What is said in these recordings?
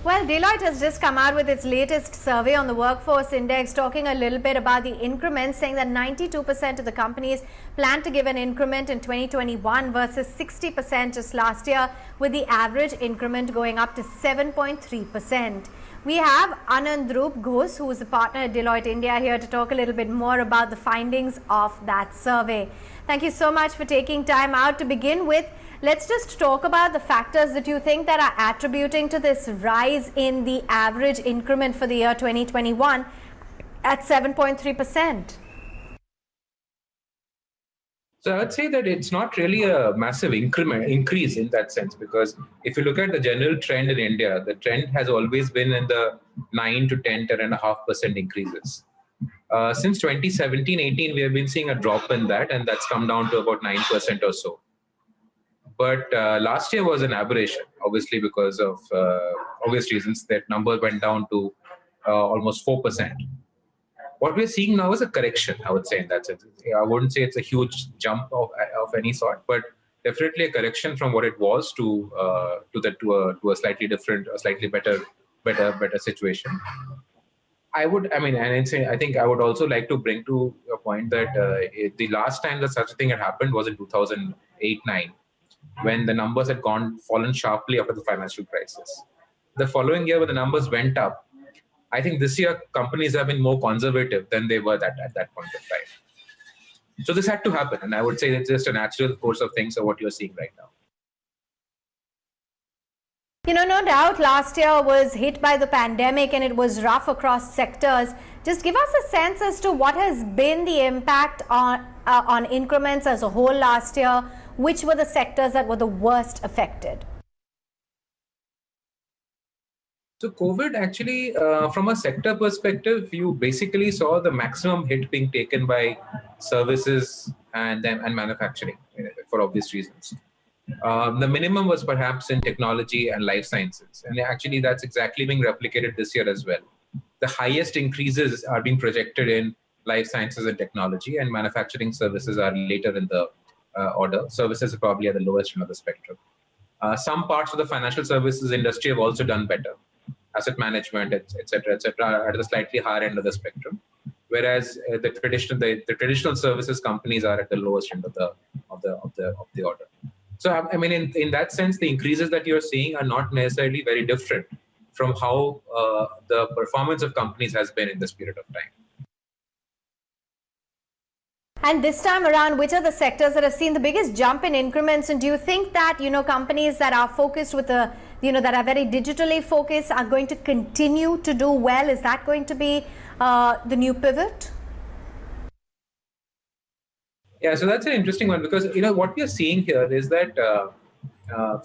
Well, Deloitte has just come out with its latest survey on the workforce index, talking a little bit about the increments, saying that 92% of the companies plan to give an increment in 2021 versus 60% just last year, with the average increment going up to 7.3%. We have Anandorup Ghose, who is a partner at Deloitte India, here to talk a little bit more about the findings of that survey. Thank you so much for taking time out. To begin with, let's just talk about the factors that you think that are attributing to this rise in the average increment for the year 2021 at 7.3%. So I would say that it's not really a massive increase in that sense, because if you look at the general trend in India, the trend has always been in the 9 to 10.5% increases. Since 2017-18, we have been seeing a drop in that, and that's come down to about 9% or so. But last year was an aberration, obviously, because of obvious reasons. That number went down to almost 4%. What we're seeing now is a correction, I would say, in that sense. I wouldn't say it's a huge jump of any sort, but definitely a correction from what it was to a slightly different, a slightly better situation. I think I would also like to bring to a point that the last time that such a thing had happened was in 2008-9. When the numbers had fallen sharply after the financial crisis. The following year, when the numbers went up, I think this year companies have been more conservative than they were at that point of time. So this had to happen, and I would say it's just a natural course of things of what you're seeing right now. You know, no doubt last year was hit by the pandemic and it was rough across sectors. Just give us a sense as to what has been the impact on increments as a whole last year. Which were the sectors that were the worst affected? So COVID actually, from a sector perspective, you basically saw the maximum hit being taken by services and manufacturing, for obvious reasons. The minimum was perhaps in technology and life sciences. And actually, that's exactly being replicated this year as well. The highest increases are being projected in life sciences and technology, and manufacturing services are later in the order. Services are probably at the lowest end of the spectrum. Some parts of the financial services industry have also done better. Asset management, etc., are at the slightly higher end of the spectrum, whereas the traditional services companies are at the lowest end of the order. So, I mean, in that sense, the increases that you're seeing are not necessarily very different from how the performance of companies has been in this period of time. And this time around, which are the sectors that have seen the biggest jump in increments? And do you think that, companies that are focused with that are very digitally focused are going to continue to do well? Is that going to be the new pivot? Yeah, so that's an interesting one, because, what we are seeing here is that,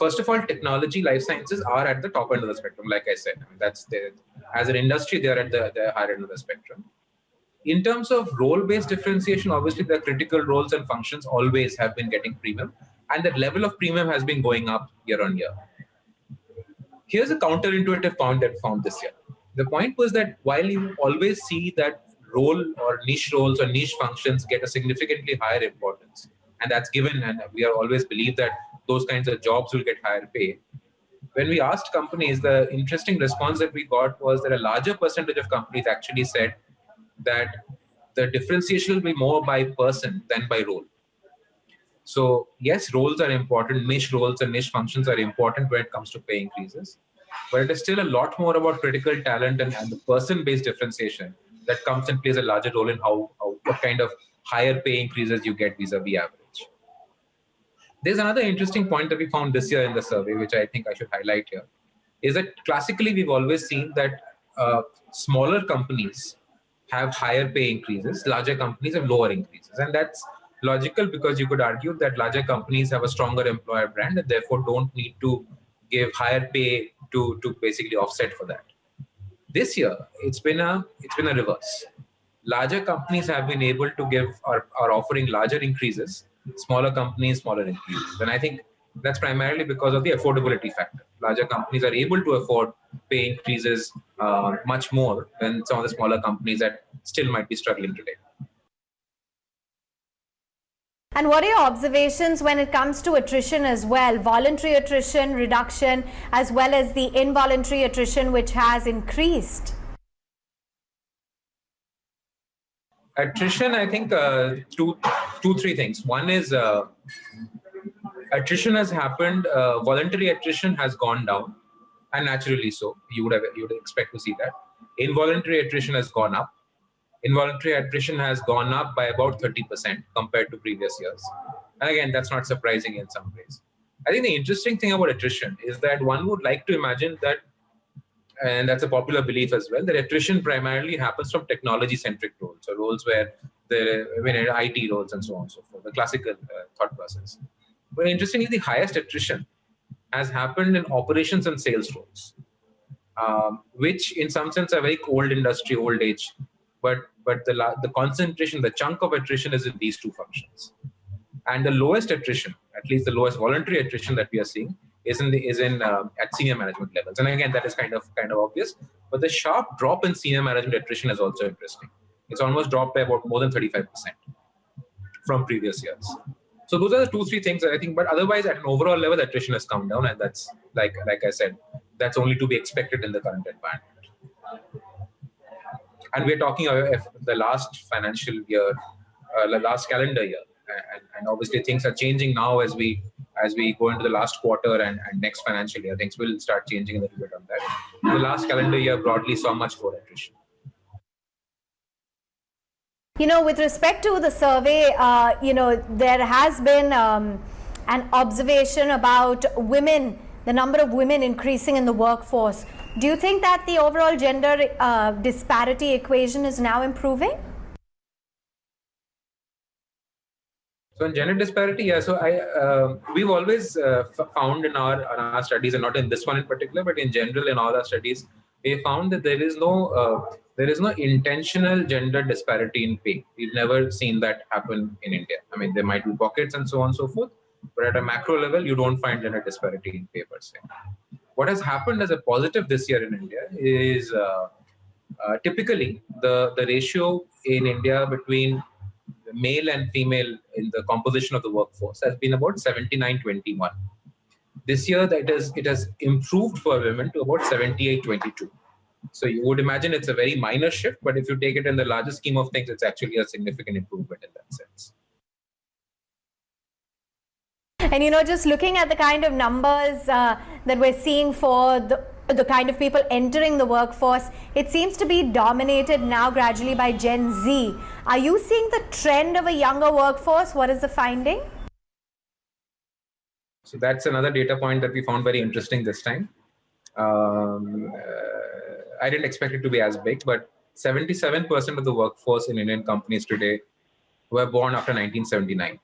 first of all, technology, life sciences are at the top end of the spectrum, like I said. I mean, as an industry, they're at the higher end of the spectrum. In terms of role-based differentiation, obviously the critical roles and functions always have been getting premium, and the level of premium has been going up year on year. Here's a counterintuitive point that we found this year. The point was that while you always see that role or niche roles or niche functions get a significantly higher importance, and that's given, and we are always believe that those kinds of jobs will get higher pay. When we asked companies, the interesting response that we got was that a larger percentage of companies actually said that the differentiation will be more by person than by role. So yes, roles are important, niche roles and niche functions are important when it comes to pay increases, but it is still a lot more about critical talent and the person-based differentiation that comes and plays a larger role in what kind of higher pay increases you get vis-a-vis average. There's another interesting point that we found this year in the survey, which I think I should highlight here, is that classically we've always seen that smaller companies have higher pay increases, larger companies have lower increases. And that's logical, because you could argue that larger companies have a stronger employer brand and therefore don't need to give higher pay to basically offset for that. This year, it's been a reverse. Larger companies have been able to are offering larger increases, smaller companies, smaller increases. And I think that's primarily because of the affordability factor. Larger companies are able to afford pay increases much more than some of the smaller companies that still might be struggling today. And what are your observations when it comes to attrition as well? Voluntary attrition reduction as well as the involuntary attrition which has increased. Attrition, I think three things. One is attrition has happened. Voluntary attrition has gone down, and naturally so. You would expect to see that. Involuntary attrition has gone up. Involuntary attrition has gone up by about 30% compared to previous years. And again, that's not surprising in some ways. I think the interesting thing about attrition is that one would like to imagine that, and that's a popular belief as well, that attrition primarily happens from technology-centric roles, or roles where IT roles and so on and so forth, the classical thought process. But interestingly, the highest attrition has happened in operations and sales roles, which in some sense are very old industry, old age. But the concentration, the chunk of attrition is in these two functions. And the lowest attrition, at least the lowest voluntary attrition that we are seeing, is at senior management levels. And again, that is kind of obvious. But the sharp drop in senior management attrition is also interesting. It's almost dropped by about more than 35% from previous years. So those are the 2-3 things that I think. But otherwise, at an overall level, attrition has come down, and that's like I said, that's only to be expected in the current environment. And we're talking about the last financial year, the last calendar year, and obviously things are changing now as we go into the last quarter and next financial year. Things will start changing a little bit on that. The last calendar year broadly saw much more attrition. With respect to the survey, there has been an observation about women, the number of women increasing in the workforce. Do you think that the overall gender disparity equation is now improving? So in gender disparity, yeah. So we've always found in our studies, and not in this one in particular, but in general in all our studies, we found that there is no intentional gender disparity in pay. We've never seen that happen in India. I mean, there might be pockets and so on and so forth, but at a macro level, you don't find gender disparity in pay per se. What has happened as a positive this year in India is typically the ratio in India between male and female in the composition of the workforce has been about 79-21. This year, it has improved for women to about 78-22. So you would imagine it's a very minor shift, but if you take it in the larger scheme of things, it's actually a significant improvement in that sense. And just looking at the kind of numbers that we're seeing for the kind of people entering the workforce, it seems to be dominated now gradually by Gen Z. Are you seeing the trend of a younger workforce? What is the finding? So that's another data point that we found very interesting this time. I didn't expect it to be as big, but 77% of the workforce in Indian companies today were born after 1979.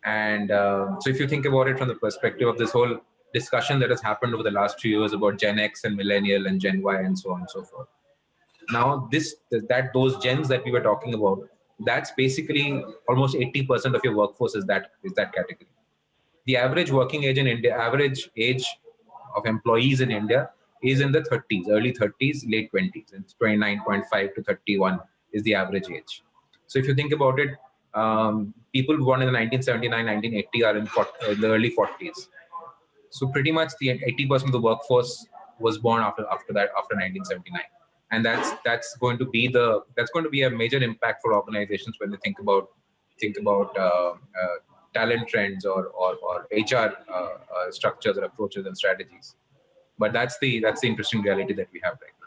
And so if you think about it from the perspective of this whole discussion that has happened over the last few years about Gen X and Millennial and Gen Y and so on and so forth. Now, those gens that we were talking about, that's basically almost 80% of your workforce is that category. The average working age in India, average age of employees in India is in the 30s, early 30s, late 20s. It's 29.5 to 31 is the average age. So if you think about it, people born in the 1979, 1980 are in the early 40s. So pretty much the 80% of the workforce was born after 1979, and that's going to be a major impact for organizations when they think about talent trends or HR structures or approaches and strategies. But that's the interesting reality that we have right now.